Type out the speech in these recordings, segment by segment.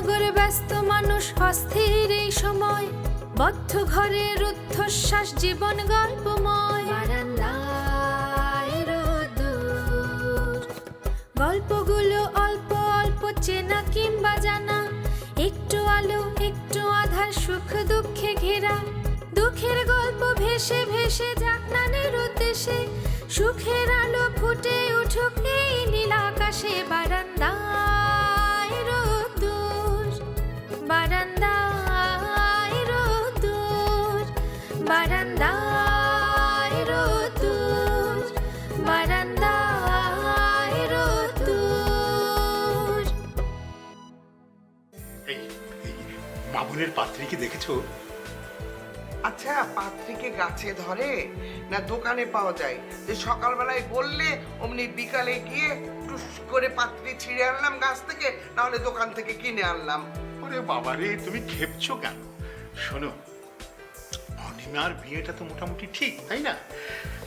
নগরে ব্যস্ত মানুষ অস্থির এই সময়, বদ্ধ ঘরে রুদ্ধশ্বাস জীবন গল্পময়। বারান্দায় রোদ্দুর, গল্পগুলো অল্প অল্প চেনা কিংবা জানা, একটু আলো একটু আধার, সুখ দুঃখে ঘেরা। দুঃখের গল্প ভেসে ভেসে যাক নানের উদ্দেশ্যে, সুখের আলো ফুটে উঠুক এই নীল আকাশে। বারান্দায় রোদ্দুর, বারান্দায় রোদ্দুর, বারান্দায় রোদ্দুর, বারান্দায় রোদ্দুর। এই বাবুনের পাত্রী কি দেখেছো? আচ্ছা, পাত্রীকে গাছে ধরে না দোকানে পাওয়া যায় যে সকালবেলায় বললে অমনি বিকালে গিয়ে টুস করে পাত্রী ছিঁড়ে আনলাম গাছ থেকে, নাহলে দোকান থেকে কিনে আনলাম? ওরে বাবারে, তুমি খেপছো কেন? শোনো, অনিমার বিয়েটা তো মোটামুটি ঠিক, তাই না?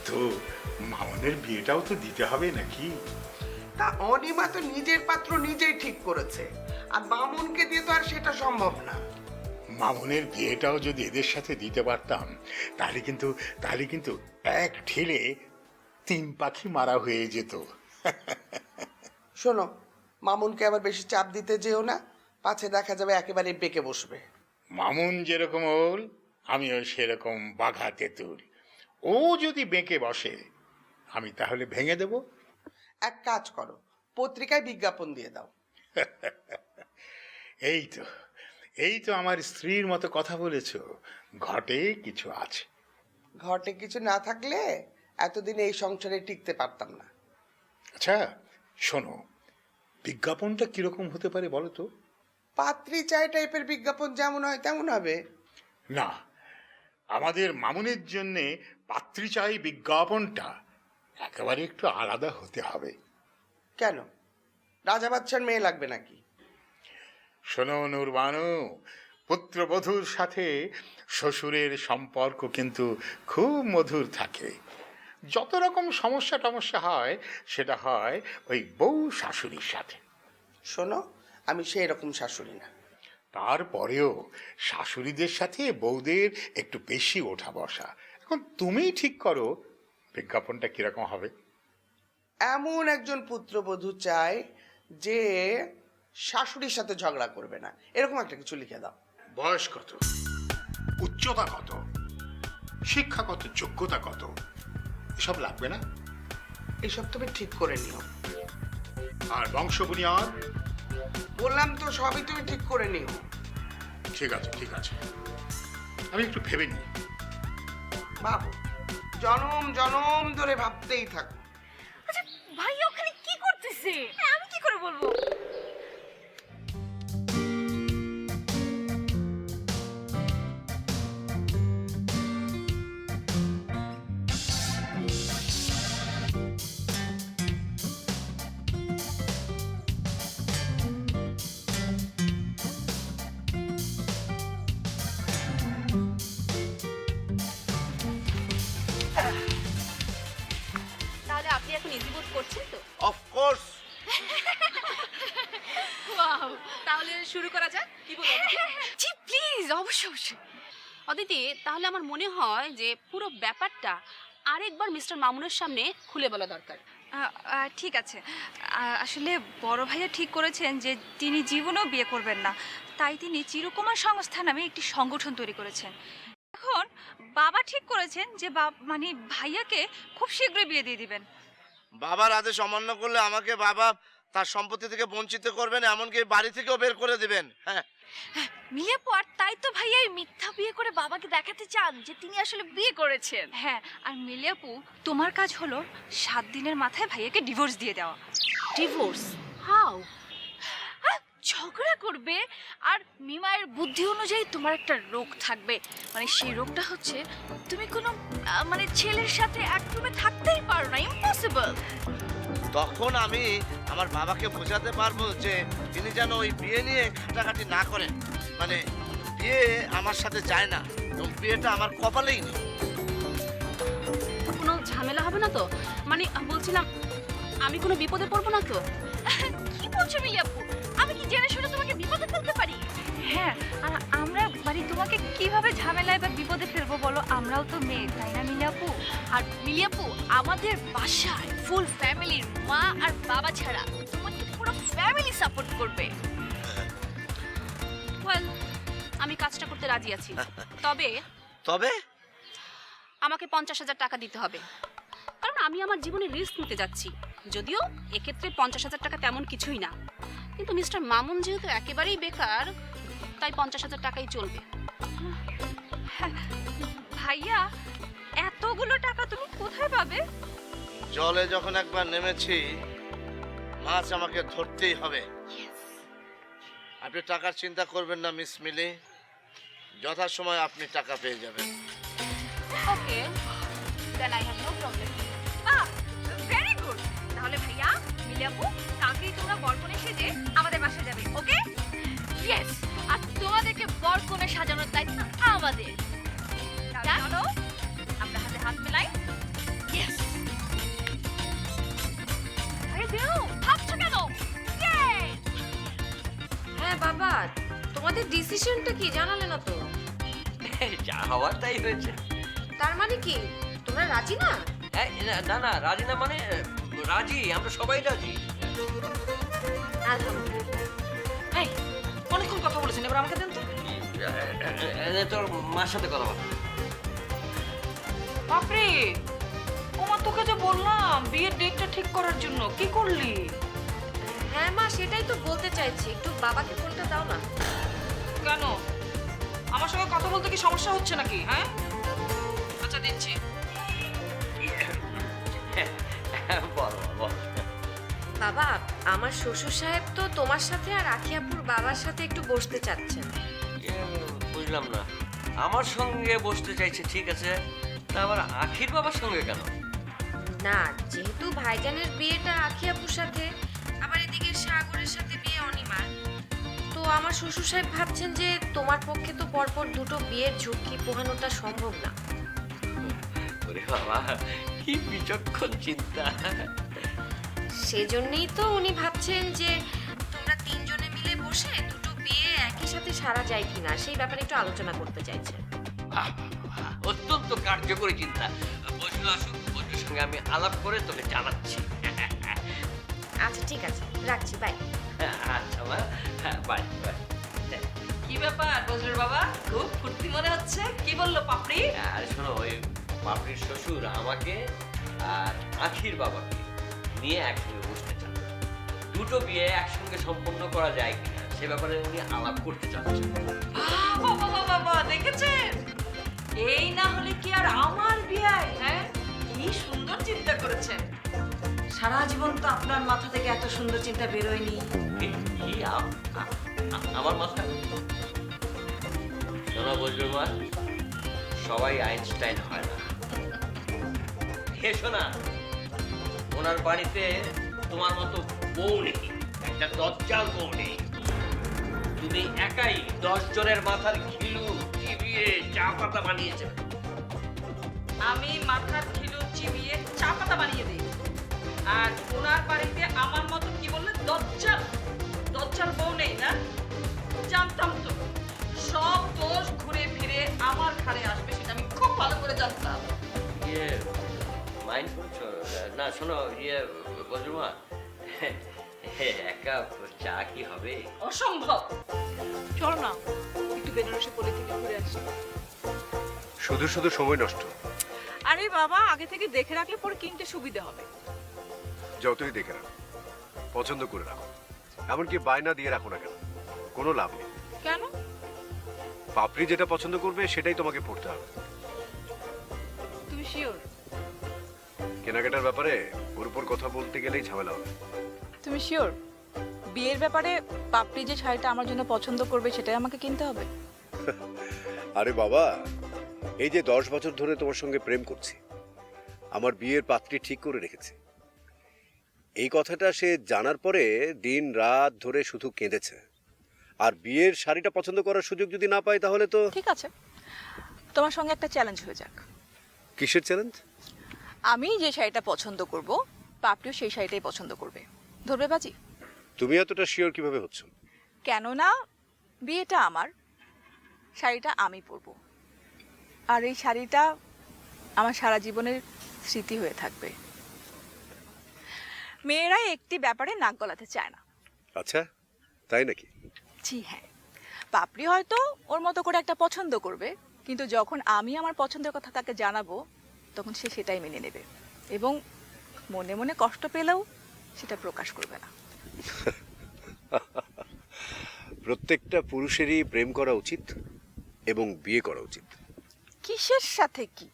তো মামনের বিয়েটাও তো দিতে হবে নাকি? তা অনিমা তো নিজের পাত্র নিজেই ঠিক করেছে, আর বামুনকে দিয়ে তো আর সেটা সম্ভব না। মামনের বিয়েটাও যদি এদের সাথে দিতে পারতাম, তাহলে কিন্তু এক ঢিলে 3 পাখি মারা হয়ে যেত। শোনো, মামুনকে আবার বেশি চাপ দিতে যেও না, পাছে দেখা যাবে একেবারে বেঁকে বসবে। মামুন যেরকম ওল, আমিও সেরকম বাঘা তেঁতুল। ও যদি বেঁকে বসে, আমি তাহলে ভেঙে দেব। এক কাজ করো, পত্রিকায় বিজ্ঞাপন দিয়ে দাও। এই তো আমার স্ত্রীর মতো কথা বলেছো। ঘটে কিছু আছে। ঘটে কিছু না থাকলে এতদিন এই সংসারে টিকতে পারতাম না। আচ্ছা শোনো, বিজ্ঞাপনটা কিরকম হতে পারে বলো তো? পাত্রী চাই টাইপের বিজ্ঞাপন যেমন হয় তেমন হবে। না, আমাদের মামুনের জন্যে পাত্রী চাই বিজ্ঞাপনটা একেবারে একটু আলাদা হতে হবে। কেন, রাজা বাদশার মেয়ে লাগবে নাকি? শোনো নুরবানু, পুত্রবধূর সাথে শ্বশুরের সম্পর্ক কিন্তু খুব মধুর থাকে। যত রকম সমস্যা হয়, সেটা হয় ওই বউ শাশুড়ির সাথে। শোনো, আমি সেই রকম শাশুড়ি না। তারপরেও শাশুড়িদের সাথে বউদের একটু বেশি ওঠা বসা। এখন তুমিই ঠিক করো বিজ্ঞাপনটা কিরকম হবে। এমন একজন পুত্রবধূ চাই যে শাশুড়ির সাথে ঝগড়া করবে না, এরকম একটা কিছু লিখে দাও। বয়স কত, উচ্চতা কত, শিক্ষা কত, যোগ্যতা কত, এসব লাগবে না? এসব তুমি ঠিক করে নিও। আর বংশ বুনিয়াদ? বললাম তো, সবই তুমি ঠিক করে নিও। ঠিক আছে, আমি একটু ভেবে নিই। ভাবো, জনম জনম ধরে ভাবতেই থাকো। আচ্ছা ভাই ওখানে কি করতেছে? আমি কি করে বলবো? তাহলে আপনি এখন ইজি বোধ করছেন তো? Of course. ওয়াও, তাহলে শুরু করা যাক। কি বলেন? জি প্লিজ, অবশ্যই। অদিতি, তাহলে আমার মনে হয় যে পুরো ব্যাপারটা আরেকবার মিস্টার মামুনের সামনে খুলে বলা দরকার। ঠিক আছে। আসলে বড় ভাইয়া ঠিক করেছেন যে তিনি জীবনেও বিয়ে করবেন না, তাই তিনি চিরকুমার সংস্থা নামে একটি সংগঠন তৈরি করেছেন। এখন বাবা ঠিক করেছেন যে মানে ভাইয়াকে খুব শীঘ্রই বিয়ে দিয়ে দিবেন। বাবার আদেশ অমান্য করলে আমাকে বাবা তার সম্পত্তি থেকে বঞ্চিত করবেন, এমনকি বাড়ি থেকেও বের করে দিবেন। হ্যাঁ, মিলিয়াপু, আর তাই তো ভাইয়া এই মিথ্যা বিয়ে করে বাবাকে দেখাতে চান যে তিনি আসলে বিয়ে করেছেন। হ্যাঁ, আর মিলিয়াপু, তোমার কাজ হলো 7 দিনের মাথায় ভাইয়াকে ডিভোর্স দিয়ে দেওয়া। ডিভোর্স? হাউ? ঝগড়া করবে, আর মিমায়ের বুদ্ধি অনুযায়ী তোমার একটা রোগ থাকবে, মানে সেই রোগটা হচ্ছে তুমি কোনো মানে ছেলের সাথে এক রুমে থাকতেই পারো না, ইম্পসিবল। তখন আমি আমার বাবাকে বোঝাতে পারবো যে তিনি যেন ওই বিয়ে নিয়ে ঘাটাঘাটি না করেন। মানে বিয়ে আমার সাথে যায় না, এবং বিয়েটা আমার কপালেই নেই। কোনো ঝামেলা হবে না তো? মানে বলছিলাম, আমি কোনো বিপদে পড়বো না তো? কি বলছো মিলিয়াপু? আমি কি জেনে শুনে তোমাকে বিপদে ফেলতে পারি? আমরাও তো মেয়ে, তাই না মিলাপু? আর মিলিয়াপু, আমাদের বাসায় ফুল ফ্যামিলির মা আর বাবা ছাড়া তোমাকে পুরো ফ্যামিলি সাপোর্ট করবে। ওয়েল, আমি কাজটা করতে রাজি আছি, তবে তবে আমাকে 50,000 টাকা দিতে হবে, কারণ আমি আমার জীবনে রিস্ক নিতে যাচ্ছি। যদিও এক্ষেত্রে 50,000 টাকা তেমন কিছুই না, কিন্তু মিস্টার মামুন যেহেতু একেবারেই বেকার, তাই 50,000 টাকাই চলবে। ভাইয়া, এতগুলো টাকা তুমি কোথায় পাবে? জলে যখন একবার নেমেছি, মাছ আমাকে ধরতেই হবে। আপনি টাকার চিন্তা করবেন না মিস মিলি, যথাসময় আপনি টাকা পেয়ে যাবেন। Okay, then I have no problem. Very good. তাহলে ভাইয়া, মিলাপু, কালকেই তোমরা বরকনে সেজে আমাদের বাসায় যাবে, ওকে? ইয়েস, আর তোমাদেরকে বর কনে সাজানোর দায়িত্ব আমাদের। চলো আমরা হাতে হাত মেলাই। ইয়েস। আরে বেরো, ভাবছো কেন? ইয়েস। হ্যাঁ বাবা, তোমাদের ডিসিশনটা কি জানালে না তো? যা হওয়ার তাই হয়েছে। তার মানে কি তোমরা রাজি না? না না, রাজি না মানে রাজি, আমরা সবাই রাজি। আলহামদুলিল্লাহ। অনেকক্ষণ কথা বলেছেন, এবার আমাকে দেন তো। তোর মার সাথে কথা বল। বাপরে, ওমা তোকে যে বললাম বিয়ের ডেটটা ঠিক করার জন্য, কি করলি? হ্যাঁ মা, সেটাই তো বলতে চাইছি, একটু বাবাকে ফোনটা দাও না। কেন, আমার সঙ্গে কথা বলতে কি সমস্যা হচ্ছে নাকি? হ্যাঁ, আচ্ছা দিচ্ছি। বল বল। বাবা, আমার শ্বশুর সাহেব তো তোমার সাথে আর আখিয়াপুর বাবার সাথে একটু বসতে চাচ্ছেন। বুঝলাম না, আমার সঙ্গে বসতে চাইছে ঠিক আছে, তা আবার আখির বাবার সঙ্গে কেন? না, যেহেতু ভাইজানের বিয়েটা আখিয়াপুর সাথে, আবার এদিকে সাগরের সাথে বিয়ে অনিমার, তো আমার শ্বশুর সাহেব ভাবছেন যে তোমার পক্ষে তো পরপর দুটো বিয়ের ঝুঁকি পোহানোটা সম্ভব না। ওরে বাবা, কি বিচক্ষণ চিন্তা। সেজন্যই তো উনি ভাবছেন যে তোমরা তিনজনে মিলে বসে দুটো বিয়ে একই সাথে সারা যায় কিনা সেই ব্যাপারে একটু আলোচনা করতে চাইছেন। বাহ, বাহ, অত্যন্ত কার্যকরী চিন্তা। বজলু আসুক, বজলুর সঙ্গে আমি আলাপ করে তোকে জানাচ্ছি। আচ্ছা ঠিক আছে, রাখছি, বাই। আচ্ছা মা, বাই বাই। কি ব্যাপার বজলুর বাবা, খুব ফুর্তি মনে হচ্ছে। কি বললো পাপড়ি? আর শোনো, ওই পাপড়ির শ্বশুর আমাকে আর আখির বাবাকে নিয়ে একসঙ্গে বসতে চান, দুটো বিয়ে একসঙ্গে সম্পন্ন করা যায় কিনা সে ব্যাপারে উনি আলাপ করতে চাচ্ছেন। বাবা বাবা বাবা, দেখেছেন? এই না হলে কি আর আমার বিয়ে? হ্যাঁ, কি সুন্দর চিন্তা করেছেন। সারা জীবন তো আপনার মাথা থেকে এত সুন্দর চিন্তা বেরোয়নি। কি আমার মাথা? শোনো বজলুর মা, সবাই আইনস্টাইন হয় না। এসো না, ওনার বাড়িতে তোমার মতো বউ নেই, একটা দজ্জাল বউ নেই। তুমি একাই 10 জনের মাথার ঘিলু চিবিয়ে চা পাতা বানিয়েছে। আমি মাথার খিলু চিবিয়ে চা পাতা বানিয়ে দিই, আর ওনার বাড়িতে আমার মতো কি বললে দজ্জাল দজ্জাল বউ নেই না? জানতাম তো, সব দোষ ঘুরে ফিরে আমার ঘাড়ে আসবে, সেটা আমি খুব ভালো করে জানতাম। ইয়ে মাইন্ড করছো না? শোনো বজলুর মা, এক কাপ চা কি হবে? অসম্ভব। চলো না, একটু বেনারসি পলি থেকে ঘুরে আসি। শুধু শুধু সময় নষ্ট। আরে বাবা, আগে থেকে দেখে রাখলে পরে কিনতে সুবিধা হবে। যতই দেখে রাখো, পছন্দ করে রাখো, এমনকি বায়না দিয়ে রাখো না কেন, কোনো লাভ নেই। কেন? পাপড়ি যেটা পছন্দ করবে সেটাই তোমাকে পড়তে হবে। তুমি শিওর? কেনাকাটার ব্যাপারে ওর উপর কথা বলতে গেলেই ঝামেলা হবে। তুমি শিওর বিয়ের ব্যাপারে পাপড়ি যে শাড়িটা আমার জন্য পছন্দ করবে সেটাই আমাকে কিনতে হবে? আরে বাবা, এই যে 10 বছর ধরে তোমার সঙ্গে প্রেম করছি, আমার বিয়ের পাত্রী ঠিক করে রেখেছে, এই কথাটা সে জানার পরে দিন রাত ধরে শুধু কেঁদেছে। আর বিয়ের শাড়িটা পছন্দ করার সুযোগ যদি না পায় তাহলে তো ঠিক আছে, তোমার সঙ্গে একটা চ্যালেঞ্জ হয়ে যাক। কিসের চ্যালেঞ্জ? আমি যে শাড়িটা পছন্দ করব পাপড়িও সেই শাড়িটাই পছন্দ করবে। ধরবে বাজি? তুমি এতটা শিওর কিভাবে হচ্ছ? কেননা বিয়েটা আমার, শাড়িটা আমি পরবো, আর এই শাড়িটা আমার সারা জীবনের স্মৃতি হয়ে থাকবে। মেয়েরা একটি ব্যাপারে নাক গলাতে চায় না। আচ্ছা, তাই নাকি? জি হ্যাঁ, পাপড়ি হয়তো ওর মতো করে একটা পছন্দ করবে, কিন্তু যখন আমি আমার পছন্দের কথা তাকে জানাবো তখন সে সেটাই মেনে নেবে এবং মনে মনে কষ্ট পেলেও সেটা প্রকাশ করবে না। প্রত্যেকটা পুরুষেরই প্রেম করা উচিত এবং বিয়ে করা উচিত। কিসের সাথে কি?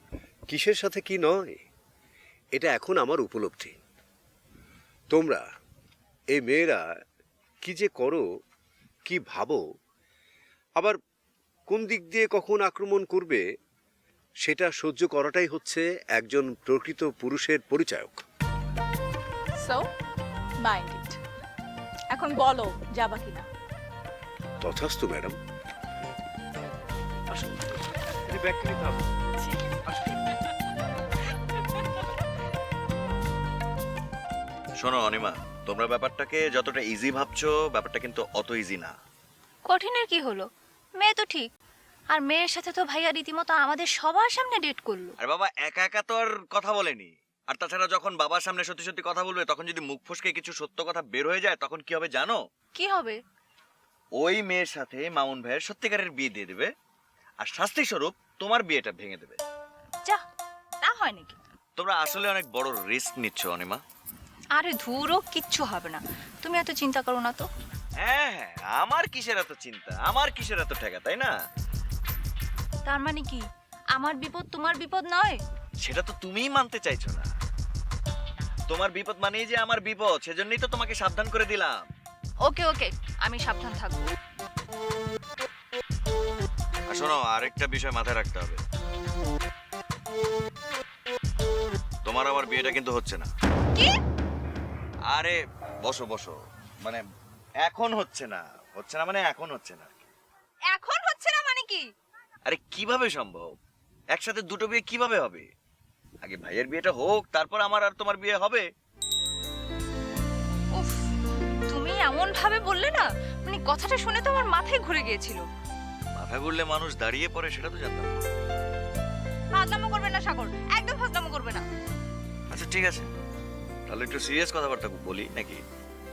কিসের সাথে কি নয়, এটা এখন আমার উপলব্ধি। তোমরা এই মেয়েরা কি যে করো, কি ভাবো, আবার কোন দিক দিয়ে কখন আক্রমণ করবে সেটা সহ্য করাটাই হচ্ছে একজন প্রকৃত পুরুষের পরিচায়ক। So mind it. এখন বলো যাবা কিনা? তথাস্তু ম্যাডাম। আসুন, এই ব্যাগটা নিতে হবে। শোনো অনিমা, তোমরা ব্যাপারটাকে যতটা ইজি ভাবছো, ব্যাপারটা কিন্তু অত ইজি না। কঠিনের কি হলো? মেয়ে তো ঠিক, আর মেয়ের সাথে তো ভাইয়া রীতিমতো আমাদের সবার সামনে ডেট করলো। আর বাবা একা একা তো আর কথা বলেনি। আর তাছাড়া যখন বাবার সামনে সত্যি সত্যি কথা বলবে, তখন যদি মুখ ফসকে কিছু সত্য কথা বের হয়ে যায়, তখন কি হবে জানো? কি হবে? ওই মেয়ের সাথে মামুন ভাইয়ের সত্যিকারের বিয়ে দিয়ে দেবে, আর শাস্তি স্বরূপ তোমার বিয়েটা ভেঙে দেবে। যা, তা হয় নাকি? তোমরা আসলে অনেক বড় রিস্ক নিচ্ছ অনিমা। আরে ধুরো, কিচ্ছু হবে না, তুমি এত চিন্তা করো না তো। হ্যাঁ হ্যাঁ, আমার কিসের এত চিন্তা, আমার কিসের এত ঠেকা, তাই না? তার মানে কি আমার বিপদ তোমার বিপদ নয়? সেটা তো তুমিই মানতে চাইছো না। তোমার বিপদ মানেই যে আমার বিপদ, সেজন্যই তো তোমাকে সাবধান করে দিলাম। ওকে ওকে, আমি সাবধান থাকবো। আর শোনো, আরেকটা বিষয় মাথায় রাখতে হবে, তোমার আমার বিয়েটা কিন্তু হচ্ছে না। কি? আরে বসো বসো, মানে এখন হচ্ছে না। হচ্ছে না মানে এখন হচ্ছে না। এখন হচ্ছে না মানে কি? আরে কিভাবে সম্ভব? একসাথে দুটো বিয়ে কিভাবে হবে? আগে ভাইয়ের বিয়েটা হোক, তারপর আমার আর তোমার বিয়ে হবে। উফ, তুমি এমন ভাবে বললে না, মানে কথাটা শুনে তো আমার মাথায় ঘুরে গিয়েছিল। মাথা ঘুরলে মানুষ দাঁড়িয়ে পড়ে, সেটা তো জানতাম না। ফাজলামো করবে না সাগর, একদম ফাজলামো করবে না। আচ্ছা ঠিক আছে, তাহলে একটু সিরিয়াস কথাবার্তা বলি নাকি?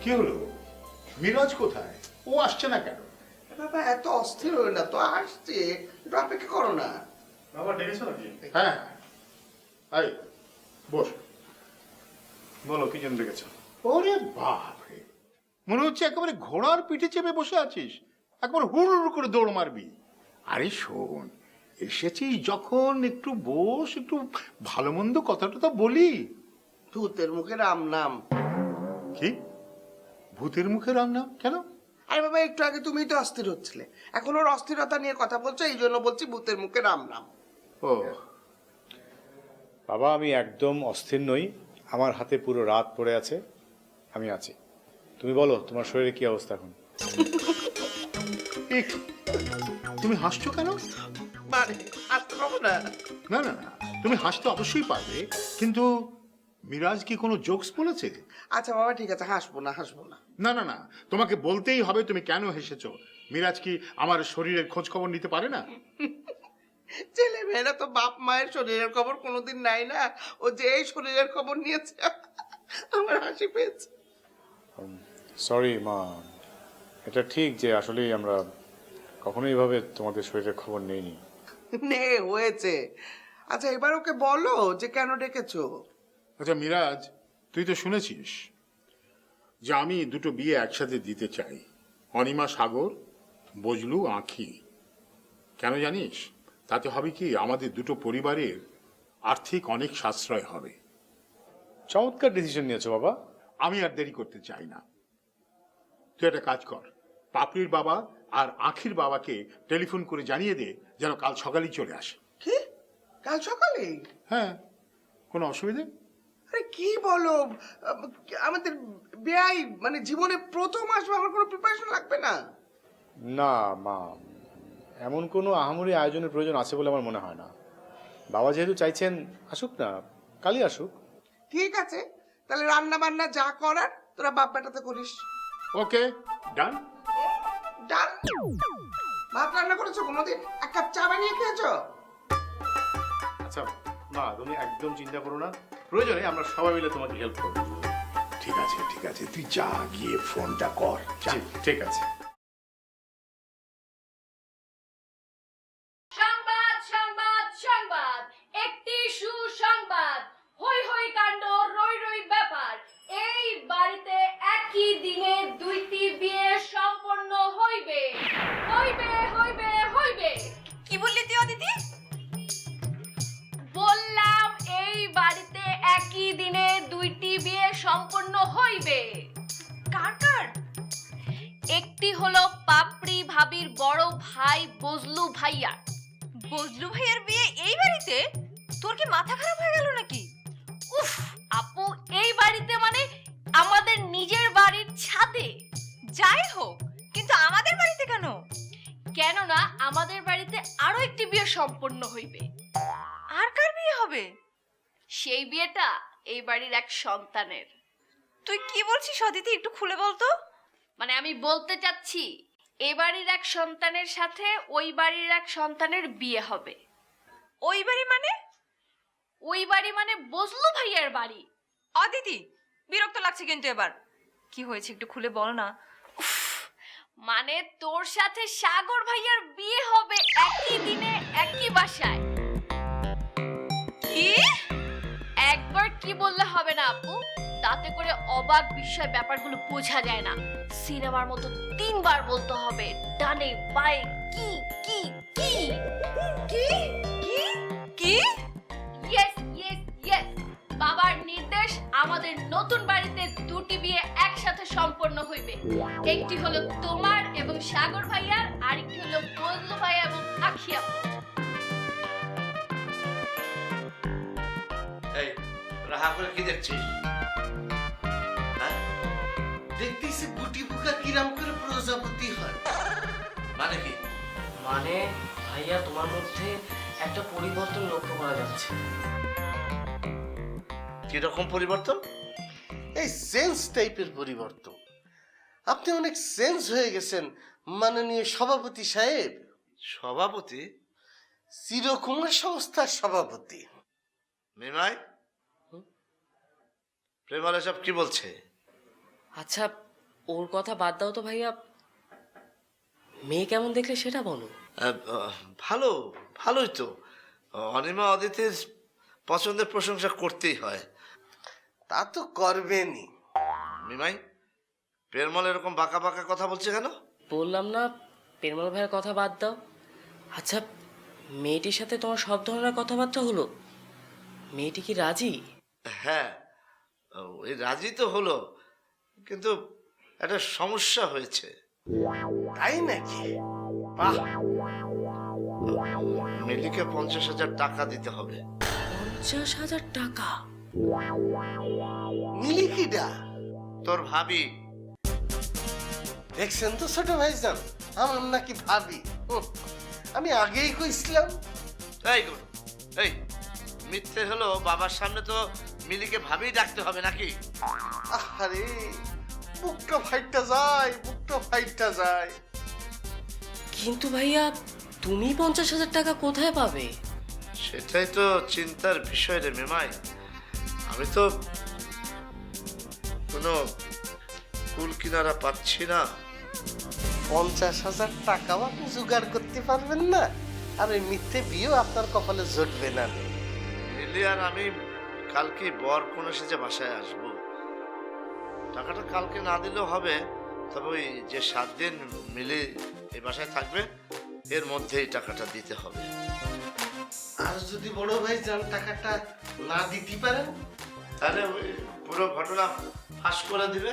কি হলো? মিরাজ কোথায়? ও আসছে না কেন? বাবা এত অস্থির হয়ে না তো, আসছে, একটু অপেক্ষা করো না। বাবা ডেকেছো নাকি? হ্যাঁ, এই বস। বলো কি জন্য ডেকেছো? ওরে বাপ রে, মনে হচ্ছে একেবারে ঘোড়ার পিঠে চেপে বসে আছিস, একবার হুড় করে দৌড় মারবি। আরে শোন, এসেছিস যখন একটু বস, একটু ভালো মন্দ কথাটা তো বলি। ভূতের মুখে রাম নাম। কি? ভূতের মুখে রাম নাম কেন? আরে বাবা, একটু আগে তুমি তো অস্থির হচ্ছিলে, এখন ওর অস্থিরতা নিয়ে কথা বলছো, এই জন্য বলছি ভূতের মুখে রাম নাম। ও বাবা, আমি একদম অস্থির নই। আমার হাতে পুরো রাত পড়ে আছে, আমি আছি। তুমি বলো তোমার শরীরে কি অবস্থা এখন? এ কি? তুমি হাসছো কেন? মানে আসতে পাবো না? না না না, তুমি হাসতে অবশ্যই পারবে, কিন্তু মিরাজ কি কোনো জোকস বলেছে? আচ্ছা বাবা ঠিক আছে, হাসবো না হাসবো না। না না না, তোমাকে বলতেই হবে তুমি কেন হেসেছো। মিরাজ কি আমার শরীরের খোঁজ খবর নিতে পারে না? ছেলে মেয়েরা তো বাপ মায়ের শরীরের খবর কোনোদিন নাই না, ও যে এই শরীরের খবর নিয়েছে, আমার হাসি পেয়েছে। সরি মা, এটা ঠিক যে আসলেই আমরা কখনোই এভাবে তোমাদের শরীরের খবর নেইনি। নে হয়েছে। আচ্ছা এবার ওকে বলো যে কেন ডেকেছো। আচ্ছা মিরাজ, তুই তো শুনেছিস যে আমি দুটো বিয়ে একসাথে দিতে চাই, অনিমা সাগর, বজলু আঁখি। কেন জানিস? তাতে হবে কি, আমাদের দুটো পরিবারের আর্থিক অনেক সাশ্রয় হবে। চমৎকার ডিসিশন নিয়েছো বাবা। আমি আর দেরি করতে চাই না। তুই একটা কাজ কর, পাপড়ির বাবা আর আঁখির বাবাকে টেলিফোন করে জানিয়ে দে যেন কাল সকালেই চলে আসে। কি? কাল সকালে? হ্যাঁ, কোনো অসুবিধে? আরে কি বলো, আমাদের বেয়াই মানে জীবনে প্রথম আসবে, আমার কোনো প্রিপারেশন লাগবে না? না মা, এমন কোনো আহামরি আয়োজনের প্রয়োজন আছে বলে আমার মনে হয় না। বাবা যেহেতু চাইছেন আসুক না, কালই আসুক। ঠিক আছে, তাহলে রান্না বান্না যা করার তোরা বাপ বেটাতে করিস। ওকে, ডান। ডান। ভাত রান্না করেছো কোনোদিন? এক কাপ চা বানিয়ে খেয়েছো? আচ্ছা মা তুমি একদম চিন্তা করো না, প্রয়োজনে আমরা সবাই মিলে তোমাকে হেল্প করবো। ঠিক আছে, তুই যা গিয়ে ফোনটা কর, যা। ঠিক আছে। সংবাদ সংবাদ সংবাদ, একটি সুসংবাদ। হই হই কাণ্ড, রই রই ব্যাপার। এই বাড়িতে একই দিনে দুইটি বিয়ে সম্পন্ন হইবে হইবে হইবে হইবে। কি বললি তুই অদিতি? বললাম এই বাড়িতে একই দিনে দুইটি বিয়ে সম্পন্ন হইবে। কার কার? একটি হলো পাপড়ি ভাবির বড় ভাই বজলু ভাইয়া। বজলু ভাইয়ের বিয়ে এই বাড়িতে? তোর কি মাথা খারাপ হয়ে গেল নাকি? উফ আপু, এই বাড়িতে মানে আমাদের নিজের বাড়ির ছাদে। যাই হোক, কিন্তু আমাদের বাড়িতে কেন? কেননা আমাদের বাড়িতে আরো একটি বিয়ে সম্পন্ন হইবে। আর কার বিয়ে হবে? সেই বিয়েটা এই বাড়ির এক সন্তানের। তুই কি বলছিস অদিতি, একটু খুলে বলতো। মানে আমি বলতে চাচ্ছি এই বাড়ির এক সন্তানের সাথে ওই বাড়ির এক সন্তানের বিয়ে হবে। ওই বাড়ি মানে? ওই বাড়ি মানে বজলু ভাইয়ার বাড়ি। অদিতি, বিরক্ত লাগছে কিন্তু এবার। কি হয়েছে একটু খুলে বল না। মানে তোর সাথে সাগর ভাইয়ার বিয়ে হবে একই দিনে একই বাসায়। কি? একবার কি বললে হবে না আপু, তাতে করে অবাক বিস্ময় ব্যাপারগুলো বোঝা যায় না। সিনেমার মতো 3 বার বলতে হবে, ডানে বায়ে কি কি কি কি কি কি। ইয়েস ইয়েস ইয়েস, বাবার নির্দেশ আমাদের নতুন বাড়িতে দুটি বিয়ে একসাথে সম্পন্ন হইবে। একটি হলো তোমার এবং সাগর ভাইয়ার, আরেকটি হলো বজলু ভাইয়া এবং আখি আপু। এই রাহা করে কি দেখছিস? হ্যাঁ? দেখতেছি গুটি পোকা কিরাম করে প্রজাপতি হয়। মানে কি? মানে ভাইয়া তোমার মধ্যে একটা পরিবর্তন লক্ষ্য করা যাচ্ছে। কিরকম পরিবর্তন? এই সেন্স টাইপের পরিবর্তন। আপনি অনেক সেন্স হয়ে গেছেন মাননীয় সভাপতি সাহেব। সভাপতি? চিরকুমার সংস্থার সভাপতি। নিমাই, প্রেমাল এসব কি বলছে? আচ্ছা ওর কথা বাদ দাও তো ভাইয়া, মেয়ে কেমন দেখলে সেটা বলো। ভালো, ভালোই তো। অনিমা অদিতির পছন্দের প্রশংসা করতেই হয়। তা তো করবেনই। নিমাই, প্রেমল এরকম বাঁকা বাঁকা কথা বলছে কেন? বললাম না পেরমাল ভাইয়ের কথা বাদ দাও। আচ্ছা মেয়েটির সাথে তোমার সব ধরনের কথাবার্তা হলো, মেয়েটি কি রাজি? হ্যাঁ, ওই রাজি তো হলো, কিন্তু একটা সমস্যা হয়েছে। তাই নাকি? বাহ, মিলিকে 50,000 টাকা দিতে হবে। 50,000 টাকা? মিলিকিডা? তোর ভাবি। দেখছেন তো ছোট ভাইজান, আমার নাকি ভাবি। আমি আগেই কইছিলাম। এই গুরু, এই মিথ্যে হলো, বাবার সামনে তো মিলিকে ভাবি ডাকতে হবে নাকি? আরে বুকটা ফাইটটা যায়, বুকটা ফাইটটা যায়। কিন্তু ভাইয়া তুমি 50,000 টাকা কোথায় পাবে? সেটাই তো চিন্তার বিষয় রে মেমাই। আমি তো কোনো কুল কিনারা পাচ্ছি না। 50,000 টাকাও আপনি জোগাড় করতে পারবেন না, আর ওই মিথ্যে বিয়েও আপনার কপালে জুটবে না। মিলি আর আমি কালকে বর কোনো সেজে বাসায় আসব। টাকাটা কালকে না দিলেও হবে, তবে ওই যে 7 দিন মিলি এই বাসায় থাকবে এর মধ্যেই টাকাটা দিতে হবে। আর যদি বড় ভাই যান টাকাটা না দিতে পারেন, তাহলে ওই পুরো ঘটনা ফাঁস করে দিবে।